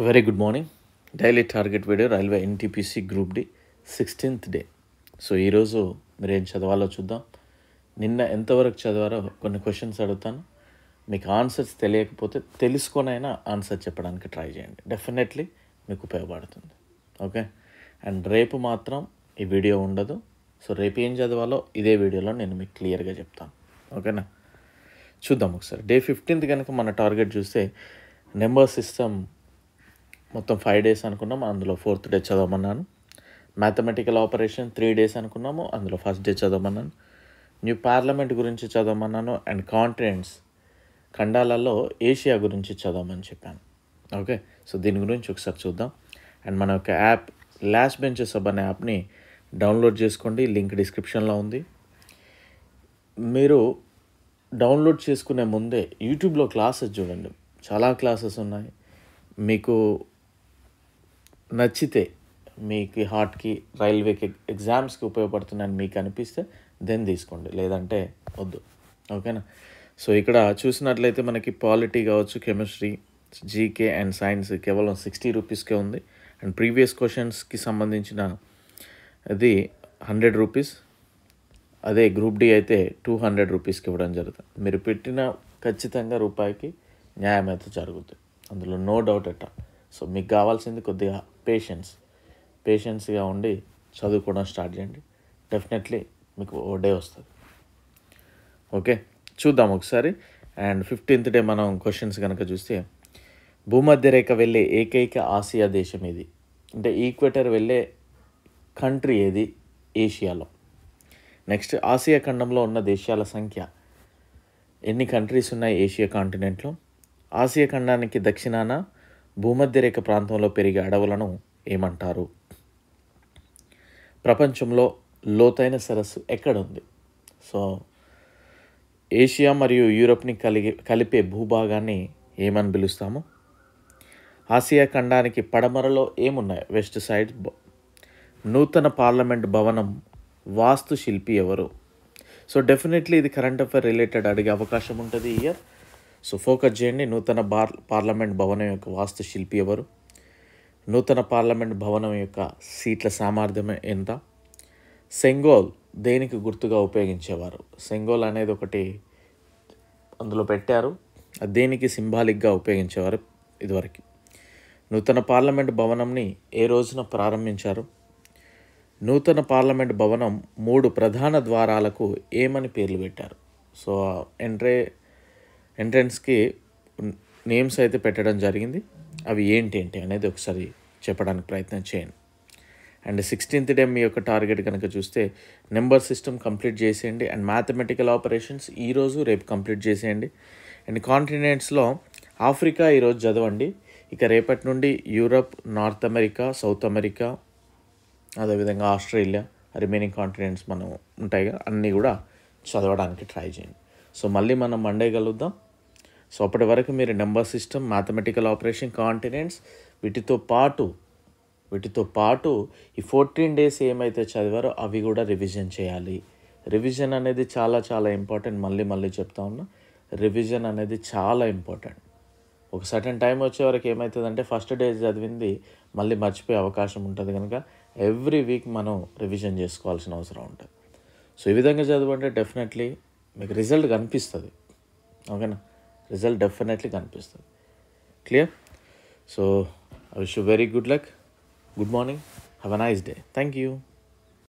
Very good morning. Daily target video railway NTPC group D 16th day. So ఈరోజు మీరు ఏం చదవాలో చూద్దాం. నిన్న ఎంతవరకు చదివారో కొన్ని క్వశ్చన్స్ అడుగుతాను. మీకు ఆన్సర్స్ తెలియకపోతే తెలుసుకొనైనా ఆన్సర్ చెప్పడానికి ట్రై చేయండి. డెఫినెట్లీ మీకు ఉపయోగపడుతుంది. ఓకే. అండ్ రేపు మాత్రం ఈ వీడియో ఉండదు. సో రేపు ఏం చదవాలో ఇదే వీడియోలో నేను మీకు క్లియర్గా చెప్తాను. ఓకేనా? చూద్దాం ఒకసారి. డే 15th కనుక మన టార్గెట్ చూస్తే నెంబర్ సిస్టమ్ మొత్తం 5 days అనుకున్నాము, అందులో 4th డే చదవమన్నాను. మ్యాథమెటికల్ ఆపరేషన్ 3 days అనుకున్నాము, అందులో 1st డే చదవమన్నాను. న్యూ పార్లమెంట్ గురించి చదవమన్నాను. అండ్ కాంటినెంట్స్ ఖండాలలో ఏషియా గురించి చదవమని చెప్పాను. ఓకే. సో దీని గురించి ఒకసారి చూద్దాం. అండ్ మన యొక్క యాప్ లాస్ట్ బెంచెస్ సబ్ అనే యాప్ని డౌన్లోడ్ చేసుకోండి. లింక్ డిస్క్రిప్షన్లో ఉంది. మీరు డౌన్లోడ్ చేసుకునే ముందే యూట్యూబ్లో క్లాసెస్ చూడండి. చాలా క్లాసెస్ ఉన్నాయి. మీకు నచ్చితే, మీకు హార్ట్కి రైల్వేకి ఎగ్జామ్స్కి ఉపయోగపడుతున్నాయని మీకు అనిపిస్తే దెన్ తీసుకోండి, లేదంటే వద్దు. ఓకేనా? సో ఇక్కడ చూసినట్లయితే మనకి పాలిటీ కావచ్చు, కెమిస్ట్రీ, జీకే అండ్ సైన్స్ కేవలం 60 రూపీస్కే ఉంది. అండ్ ప్రీవియస్ క్వశ్చన్స్కి సంబంధించిన అది 100 రూపీస్. అదే గ్రూప్ డి అయితే 200 రూపీస్కి ఇవ్వడం జరుగుతుంది. మీరు పెట్టిన ఖచ్చితంగా రూపాయికి న్యాయం అయితే జరుగుతుంది, అందులో no doubt at all. So మీకు కావాల్సింది కొద్దిగా పేషెన్స్గా ఉండి చదువుకోవడం స్టార్ట్ చేయండి. డెఫినెట్లీ మీకు ఓ డే వస్తుంది. ఓకే, చూద్దాం ఒకసారి. అండ్ 15th డే మనం క్వశ్చన్స్ కనుక చూస్తే, భూమధ్య రేఖ వెళ్ళే ఏకైక ఆసియా దేశం ఏది? అంటే ఈక్వేటర్ వెళ్ళే కంట్రీ ఏది ఏషియాలో? నెక్స్ట్, ఆసియా ఖండంలో ఉన్న దేశాల సంఖ్య, ఎన్ని కంట్రీస్ ఉన్నాయి ఏషియా కాంటినెంట్లో? ఆసియా ఖండానికి దక్షిణాన భూమధ్య రేఖ ప్రాంతంలో పెరిగే అడవులను ఏమంటారు? ప్రపంచంలో లోతైన సరస్సు ఎక్కడ ఉంది? సో ఏషియా మరియు యూరప్ని కలిపే భూభాగాన్ని ఏమని పిలుస్తాము? ఆసియా ఖండానికి పడమరలో ఏమున్నాయి? West side. నూతన పార్లమెంట్ భవనం వాస్తుశిల్పి ఎవరు? సో డెఫినెట్లీ ఇది కరెంట్ అఫైర్ రిలేటెడ్ అడిగే అవకాశం ఉంటుంది ఇయర్. సో ఫోకస్ చేయండి. నూతన పార్లమెంట్ భవనం యొక్క వాస్తుశిల్పి ఎవరు? నూతన పార్లమెంట్ భవనం యొక్క సీట్ల సామర్థ్యం ఎంత? సెంగోల్ దేనికి గుర్తుగా ఉపయోగించేవారు? సెంగోల్ అనేది ఒకటి అందులో పెట్టారు, అది దేనికి సింబాలిక్గా ఉపయోగించేవారు ఇదివరకు? నూతన పార్లమెంట్ భవనంని ఏ రోజున ప్రారంభించారు? నూతన పార్లమెంట్ భవనం 3 ప్రధాన ద్వారాలకు ఏమని పేర్లు పెట్టారు? సో ఎంట్రన్స్కి నేమ్స్ అయితే పెట్టడం జరిగింది. అవి ఏంటి అనేది ఒకసారి చెప్పడానికి ప్రయత్నం చేయండి. అండ్ 16th డే మీ యొక్క టార్గెట్ కనుక చూస్తే, నెంబర్ సిస్టమ్ కంప్లీట్ చేసేయండి. అండ్ మ్యాథమెటికల్ ఆపరేషన్స్ ఈరోజు రేపు కంప్లీట్ చేసేయండి. అండ్ కాంటినెంట్స్లో ఆఫ్రికా ఈరోజు చదవండి. ఇక రేపటి నుండి Europe, north America, south America, అదేవిధంగా ఆస్ట్రేలియా, రిమైనింగ్ కాంటినెంట్స్ మనం ఉంటాయి కదా, అన్నీ కూడా చదవడానికి ట్రై చేయండి. సో మళ్ళీ మనం మండే కలుద్దాం. సో అప్పటి వరకు మీరు number system, mathematical operation, continents వీటితో పాటు ఈ 14 days ఏమైతే చదివారో అవి కూడా రివిజన్ చేయాలి. రివిజన్ అనేది చాలా చాలా ఇంపార్టెంట్. మళ్ళీ చెప్తా ఉన్నా, రివిజన్ అనేది చాలా ఇంపార్టెంట్. ఒక సర్టెన్ టైం వచ్చే వరకు ఏమవుతుందంటే ఫస్ట్ డే చదివింది మళ్ళీ మర్చిపోయే అవకాశం ఉంటుంది. కనుక ఎవ్రీ వీక్ మనం రివిజన్ చేసుకోవాల్సిన అవసరం ఉంటుంది. సో ఈ విధంగా చదవంటే డెఫినెట్లీ మీకు రిజల్ట్ కనిపిస్తుంది. ఓకేనా? రిజల్ట్ డెఫినెట్లీ కనిపిస్తుంది. Clear? So I wish you very good luck. Good morning. Have a nice day. Thank you.